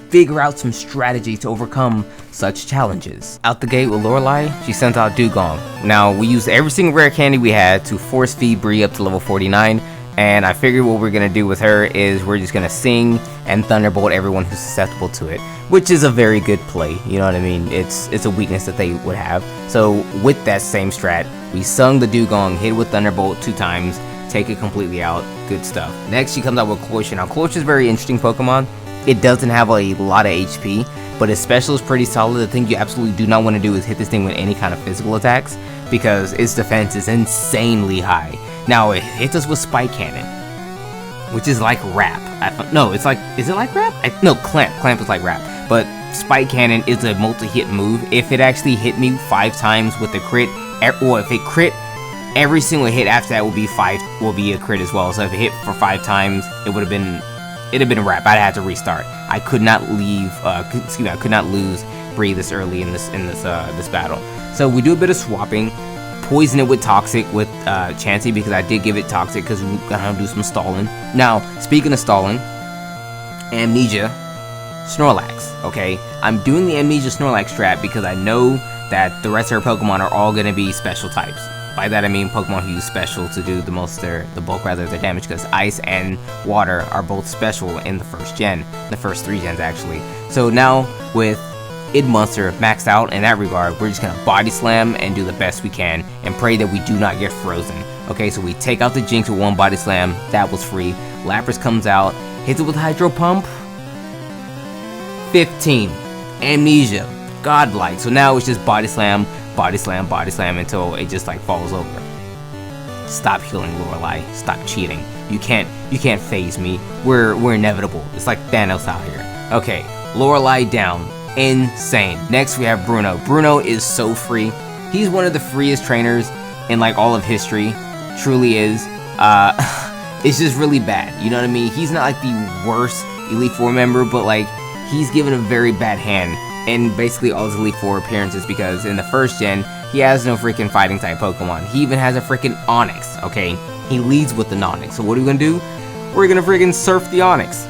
[SPEAKER 1] figure out some strategy to overcome such challenges. Out the gate with Lorelei, she sends out Dugong. Now, we used every single rare candy we had to force feed Bree up to level 49. And I figured what we're going to do with her is we're just going to sing and Thunderbolt everyone who's susceptible to it. Which is a very good play, you know what I mean? It's a weakness that they would have. So with that same strat, we sung the Dugong, hit it with Thunderbolt 2 times, take it completely out, good stuff. Next she comes out with Cloyster. Now Cloyster is a very interesting Pokemon. It doesn't have a lot of HP, but its special is pretty solid. The thing you absolutely do not want to do is hit this thing with any kind of physical attacks, because its defense is insanely high. Now it hits us with Spike Cannon, which is like Wrap. No, it's like, is it like Wrap? No, Clamp. Clamp is like Wrap. But Spike Cannon is a multi-hit move. If it actually hit me 5 times with a crit, or if it crit, every single hit after that will be a crit as well. So if it hit for 5 times, it'd have been a Wrap. I'd have to restart. I could not leave. I could not lose Bree this early in this battle. So we do a bit of swapping. Poison it with Toxic with Chansey, because I did give it Toxic because we're gonna do some stalling. Now, speaking of stalling, Amnesia, Snorlax, okay? I'm doing the Amnesia Snorlax strat because I know that the rest of her Pokemon are all gonna be special types. By that I mean Pokemon who use special to do the bulk of their damage, because Ice and Water are both special in the first gen, the first 3 gens actually. So now with Idmonster maxed out in that regard, we're just gonna Body Slam and do the best we can and pray that we do not get frozen. Okay, so we take out the Jinx with 1 Body Slam, that was free. Lapras comes out, hits it with Hydro Pump, 15. Amnesia, godlike. So now it's just Body Slam, Body Slam, Body Slam until it just like falls over. Stop healing, Lorelei. Stop cheating. You can't phase me. We're inevitable. It's like Thanos out here. Okay, Lorelei down. Insane. Next we have Bruno. Bruno is so free. He's one of the freest trainers in like all of history. Truly is. It's just really bad. You know what I mean? He's not like the worst Elite Four member, but like he's given a very bad hand in basically all his Elite Four appearances, because in the first gen he has no freaking fighting type Pokemon. He even has a freaking Onix. Okay, he leads with the Onix. So what are we gonna do? We're gonna freaking surf the Onix.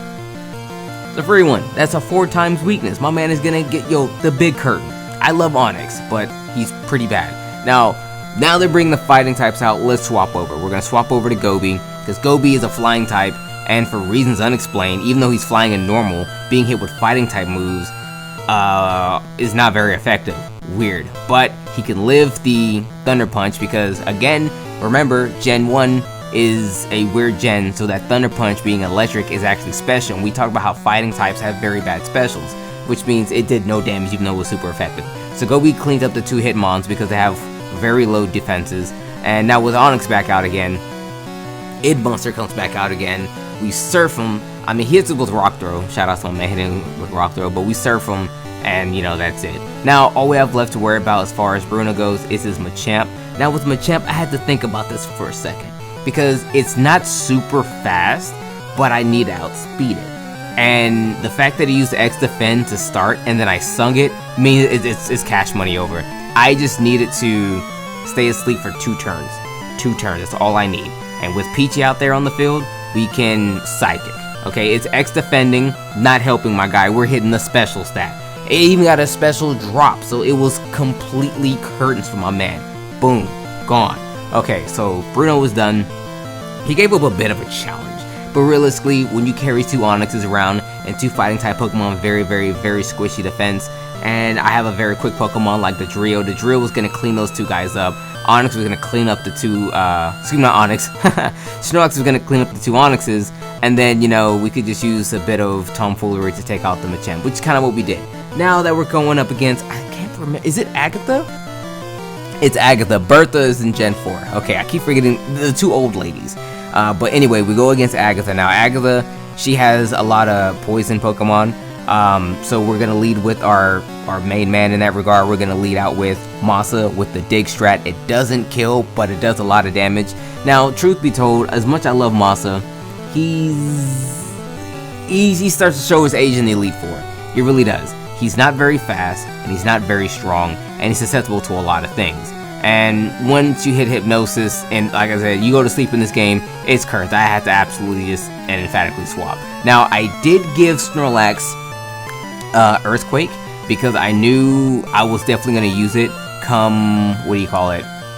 [SPEAKER 1] The free one. That's a 4 times weakness. My man is gonna get, the big curtain. I love Onix, but he's pretty bad. Now they're bringing the fighting types out. Let's swap over. We're gonna swap over to Gobi, because Gobi is a flying type, and for reasons unexplained, even though he's flying in normal, being hit with fighting type moves is not very effective. Weird. But he can live the Thunder Punch, because again, remember, Gen 1 is a weird gen, so that Thunder Punch being electric is actually special. And we talked about how fighting types have very bad specials, which means it did no damage even though it was super effective. So Gobi cleaned up the 2 Hitmons because they have very low defenses. And now with Onix back out again, Idmonster comes back out again. We surf him. I mean, he hits it with Rock Throw. Shout out to my man hitting with Rock Throw, but we surf him, and that's it. Now all we have left to worry about as far as Bruno goes is his Machamp. Now with Machamp, I had to think about this for a second, because it's not super fast, but I need to outspeed it. And the fact that he used X Defend to start and then I sung it means it's cash money over. I just needed to stay asleep for 2 turns. 2 turns, that's all I need. And with Peachy out there on the field, we can Psychic. Okay, it's X Defending, not helping my guy. We're hitting the special stat. It even got a special drop, so it was completely curtains for my man. Boom, gone. Okay, so Bruno was done. He gave up a bit of a challenge, but realistically, when you carry 2 Onixes around and 2 fighting type Pokemon, very, very, very squishy defense, and I have a very quick Pokemon like the Drill was going to clean those 2 guys up. Onix was going to clean up the 2, excuse me, not Onix, Snorlax was going to clean up the 2 Onixes, and then, we could just use a bit of tomfoolery to take out the Machamp, which is kind of what we did. Now that we're going up against, I can't remember, is it Agatha? It's Agatha. Bertha is in Gen 4. Okay, I keep forgetting the 2 old ladies. But anyway, we go against Agatha. Now, Agatha, she has a lot of poison Pokemon. So we're gonna lead with our main man in that regard. We're gonna lead out with Masa with the dig strat. It doesn't kill, but it does a lot of damage. Now, truth be told, as much I love Masa, he starts to show his age in the Elite Four. He really does. He's not very fast, and he's not very strong, and he's susceptible to a lot of things. And once you hit Hypnosis, and like I said, you go to sleep in this game, it's cursed. I had to absolutely just and emphatically swap. Now, I did give Snorlax Earthquake because I knew I was definitely going to use it come,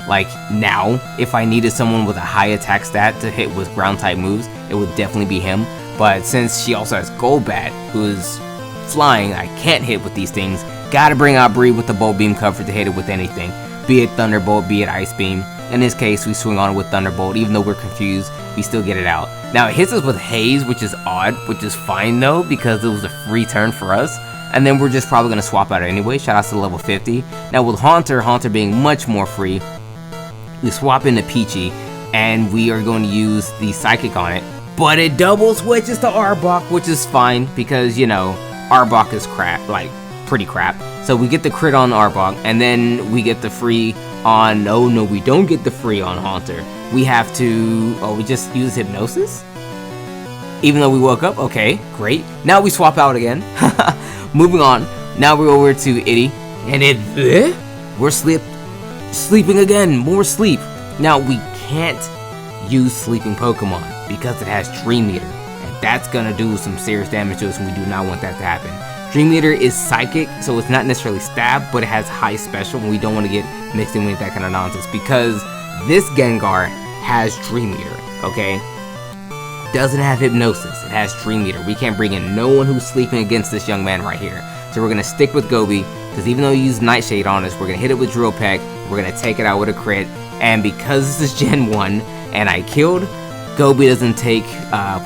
[SPEAKER 1] like now. If I needed someone with a high attack stat to hit with ground type moves, it would definitely be him. But since she also has Golbat, who's flying, I can't hit with these things. Gotta bring out Bree with the Bolt Beam cover to hit it with anything. Be it Thunderbolt, be it Ice Beam. In this case, we swing on it with Thunderbolt. Even though we're confused, we still get it out. Now, it hits us with Haze, which is odd, which is fine though, because it was a free turn for us. And then we're just probably going to swap out anyway. Shout out to level 50. Now, with Haunter being much more free, we swap into Peachy, and we are going to use the Psychic on it. But it double switches to Arbok, which is fine, because, you know, Arbok is crap, like, pretty crap. So we get the crit on Arbok, and then we get the free on, no, we don't get the free on Haunter. We have to, we just use Hypnosis? Even though we woke up? Okay, great. Now we swap out again. Moving on, now we're over to Itty, and we're sleeping again, more sleep. Now we can't use sleeping Pokemon because it has Dream Eater, and that's gonna do some serious damage to us, and we do not want that to happen. Dream Eater is psychic, so it's not necessarily stab, but it has high special, and we don't want to get mixed in with that kind of nonsense because this Gengar has Dream Eater, okay? Doesn't have Hypnosis, it has Dream Eater. We can't bring in no one who's sleeping against this young man right here. So we're gonna stick with Gobi, because even though you use Nightshade on us, we're gonna hit it with Drill Peck, we're gonna take it out with a crit, and because this is Gen 1, and I killed, Gobi doesn't take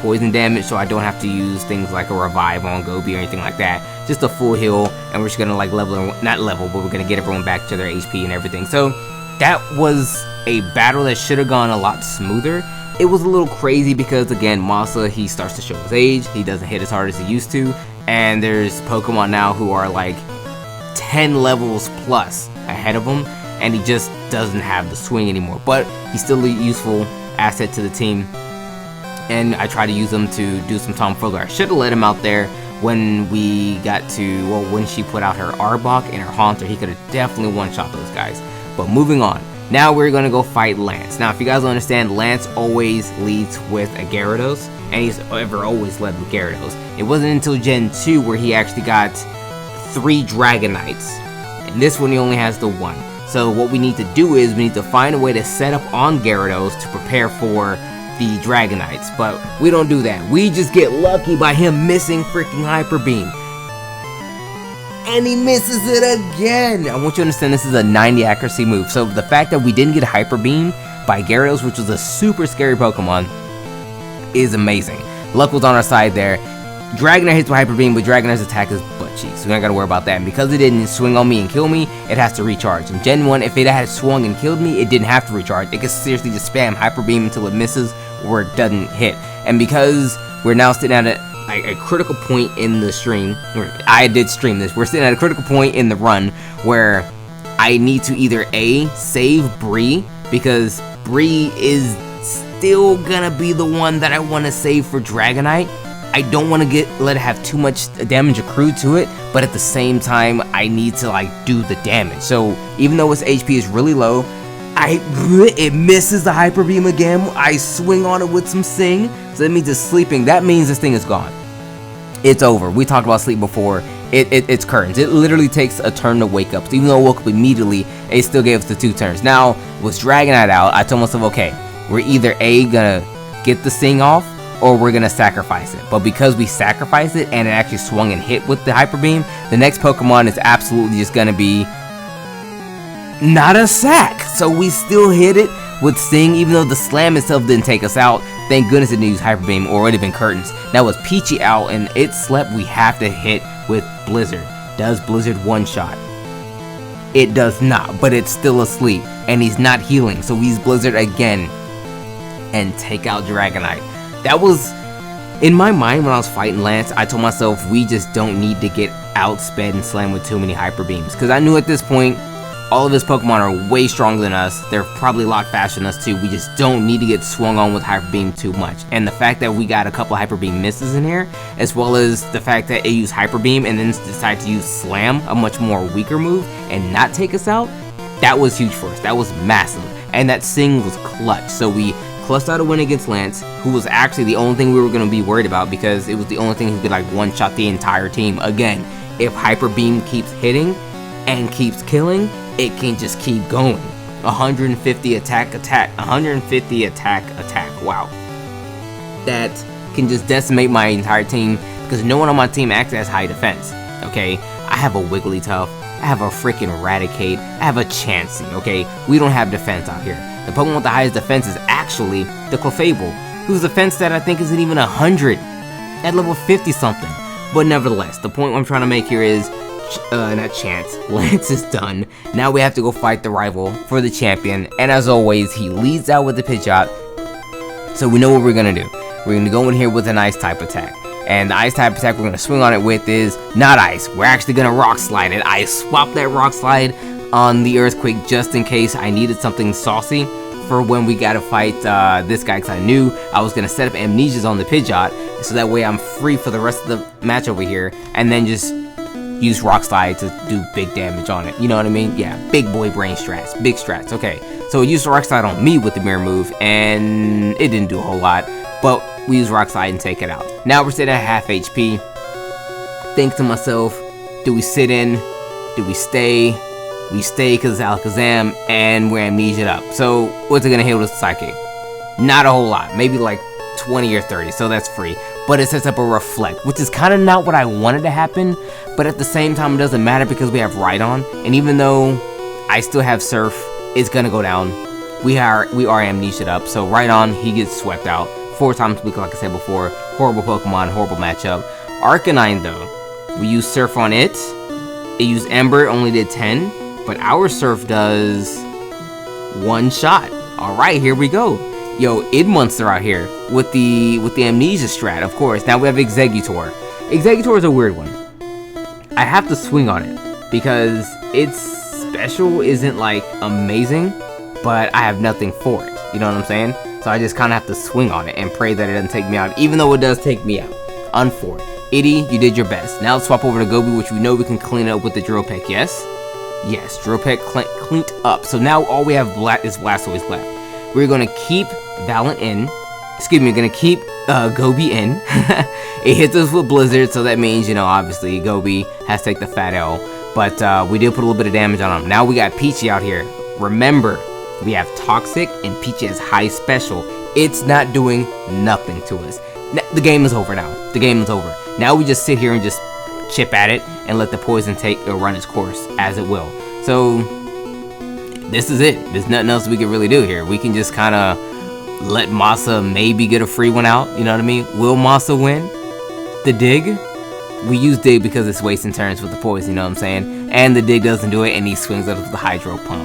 [SPEAKER 1] poison damage, so I don't have to use things like a revive on Gobi or anything like that. Just a full heal, and we're just gonna like not level, but we're gonna get everyone back to their HP and everything. So that was a battle that should have gone a lot smoother. It was a little crazy because, again, Masa, he starts to show his age, he doesn't hit as hard as he used to, and there's Pokemon now who are like 10 levels plus ahead of him, and he just doesn't have the swing anymore, but he's still a useful asset to the team, and I try to use him to do some tomfoolery. I should have let him out there when we got to, well, when she put out her Arbok and her Haunter. He could have definitely one-shot those guys. But moving on, now we're going to go fight Lance. Now, if you guys don't understand, Lance always leads with a Gyarados, and he's always led with Gyarados. It wasn't until Gen 2 where he actually got 3 Dragonites, and this one he only has the 1. So what we need to do is we need to find a way to set up on Gyarados to prepare for the Dragonites, but we don't do that. We just get lucky by him missing freaking Hyper Beam. And he misses it again! I want you to understand this is a 90 accuracy move, so the fact that we didn't get Hyper Beam by Gyarados, which was a super scary Pokemon, is amazing. Luck was on our side there. Dragonite hits with Hyper Beam, but Dragonite's attack is butt cheeks, so we don't gotta worry about that. And because it didn't swing on me and kill me, it has to recharge. In Gen 1, if it had swung and killed me, it didn't have to recharge. It could seriously just spam Hyper Beam until it misses or it doesn't hit. And because we're now sitting at a critical point in the stream, or I did stream this, we're sitting at a critical point in the run where I need to either A, save Bree, because Bree is still gonna be the one that I want to save for Dragonite. I don't want to let it have too much damage accrued to it, but at the same time, I need to like do the damage. So even though its HP is really low, it misses the Hyper Beam again. I swing on it with some Sing, so that means it's sleeping. That means this thing is gone. It's over. We talked about sleep before. It's curtains. It literally takes a turn to wake up. So even though I woke up immediately, it still gave us the 2 turns. Now, with Dragonite out, I told myself, okay, we're either A, gonna get the Sing off, or we're gonna sacrifice it. But because we sacrificed it and it actually swung and hit with the Hyper Beam, the next Pokemon is absolutely just gonna be not a sack. So we still hit it with Sing, even though the slam itself didn't take us out. Thank goodness it didn't use Hyper Beam, or it would have been curtains. Now with Peachy out and it slept, we have to hit with Blizzard. Does Blizzard one-shot? It does not, but it's still asleep, and he's not healing, so we use Blizzard again and take out Dragonite. That was In my mind, when I was fighting Lance, I told myself we just don't need to get outsped and slammed with too many hyper beams, because I knew at this point all of his Pokemon are way stronger than us. They're probably a lot faster than us too. We just don't need to get swung on with hyper beam too much. And the fact that we got a couple hyper beam misses in here, as well as the fact that it used hyper beam and then decided to use slam, a much more weaker move, and not take us out, that was huge for us. That was massive. And that Sing was clutch. So we clutched out a win against Lance, who was actually the only thing we were going to be worried about, because it was the only thing who could like one-shot the entire team. Again, if hyper beam keeps hitting and keeps killing, it can just keep going. 150 attack, 150 attack. Wow. That can just decimate my entire team, because no one on my team actually has high defense. Okay, I have a Wigglytuff, I have a freaking Eradicate, I have a Chansey. Okay, we don't have defense out here. The Pokemon with the highest defense is actually the Clefable, whose defense stat I think isn't even 100 at level 50 something. But nevertheless, the point I'm trying to make here is, not Chance, Lance is done. Now we have to go fight the rival for the champion, and as always, he leads out with the Pidgeot, so we know what we're gonna do. We're gonna go in here with an Ice type attack, and the Ice type attack we're gonna swing on it with is not Ice. We're actually gonna Rock Slide it. I swapped that Rock Slide on the Earthquake just in case I needed something saucy for when we gotta fight this guy, because I knew I was gonna set up Amnesias on the Pidgeot, so that way I'm free for the rest of the match over here, and then just use Rock Slide to do big damage on it. You know what I mean? Yeah, big boy brain strats, big strats. Okay, so it used Rock Slide on me with the mirror move, and it didn't do a whole lot, but we use Rock Slide and take it out. Now we're sitting at half HP. Think to myself, do we sit in? Do we stay? We stay because it's Alakazam, and we're Amnesia'd up. So what's it gonna hit with Psychic? Not a whole lot, maybe like 20 or 30, so that's free. But it sets up a Reflect, which is kind of not what I wanted to happen, but at the same time it doesn't matter because we have Rhydon, and even though I still have Surf, it's gonna go down. We are Amnesia'd up, so Rhydon, he gets swept out. 4 times weak, like I said before. Horrible Pokemon, horrible matchup. Arcanine though, we use Surf on it. It used Ember, only did 10, but our Surf does 1 shot. Alright, here we go. Yo, Idmonster out here with the Amnesia strat, of course. Now we have Exeggutor. Exeggutor is a weird one. I have to swing on it because its special isn't like amazing, but I have nothing for it. You know what I'm saying? So I just kind of have to swing on it and pray that it doesn't take me out, even though it does take me out. Unfor. Iddy, you did your best. Now let's swap over to Gobi, which we know we can clean up with the Drill Peck. Yes? Yes, Drill Peck cleaned up. So now all we have is Blastoise left. We're going to keep Valiant in. Excuse me, we're going to keep Gobi in. It hits us with Blizzard, so that means, you know, obviously Gobi has to take the fat L. But we did put a little bit of damage on him. Now we got Peachy out here. Remember, we have Toxic and Peachy has high special. It's not doing nothing to us. The game is over now. The game is over. Now we just sit here and just chip at it and let the poison run its course as it will. So this is it. There's nothing else we can really do here. We can just kind of let Masa maybe get a free one out. You know what I mean? Will Masa win? The Dig? We use Dig because it's wasting turns with the poison, you know what I'm saying? And the Dig doesn't do it, and he swings at us with the Hydro Pump.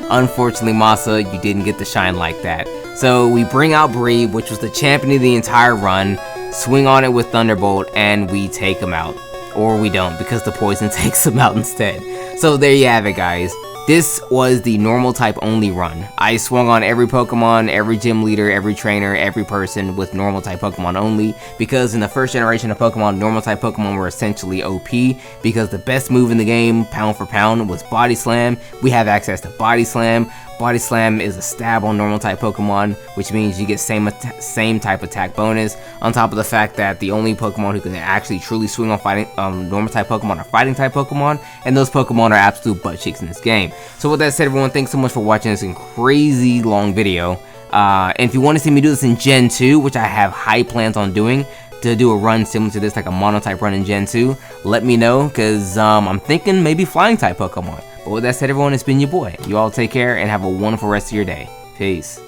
[SPEAKER 1] Unfortunately, Masa, you didn't get the shine like that. So we bring out Bree, which was the champion of the entire run, swing on it with Thunderbolt, and we take him out. Or we don't, because the poison takes him out instead. So there you have it, guys. This was the normal type only run. I swung on every Pokemon, every gym leader, every trainer, every person with normal type Pokemon only, because in the first generation of Pokemon, normal type Pokemon were essentially OP, because the best move in the game, pound for pound, was Body Slam. We have access to Body Slam. Body Slam is a stab on normal type Pokemon, which means you get same type attack bonus, on top of the fact that the only Pokemon who can actually truly swing on fighting normal type Pokemon are fighting type Pokemon, and those Pokemon are absolute butt cheeks in this game. So with that said, everyone, thanks so much for watching this crazy long video. And if you want to see me do this in Gen 2, which I have high plans on doing, to do a run similar to this, like a mono type run in Gen 2, let me know, because I'm thinking maybe flying type Pokemon. But with that said, everyone, it's been your boy. You all take care and have a wonderful rest of your day. Peace.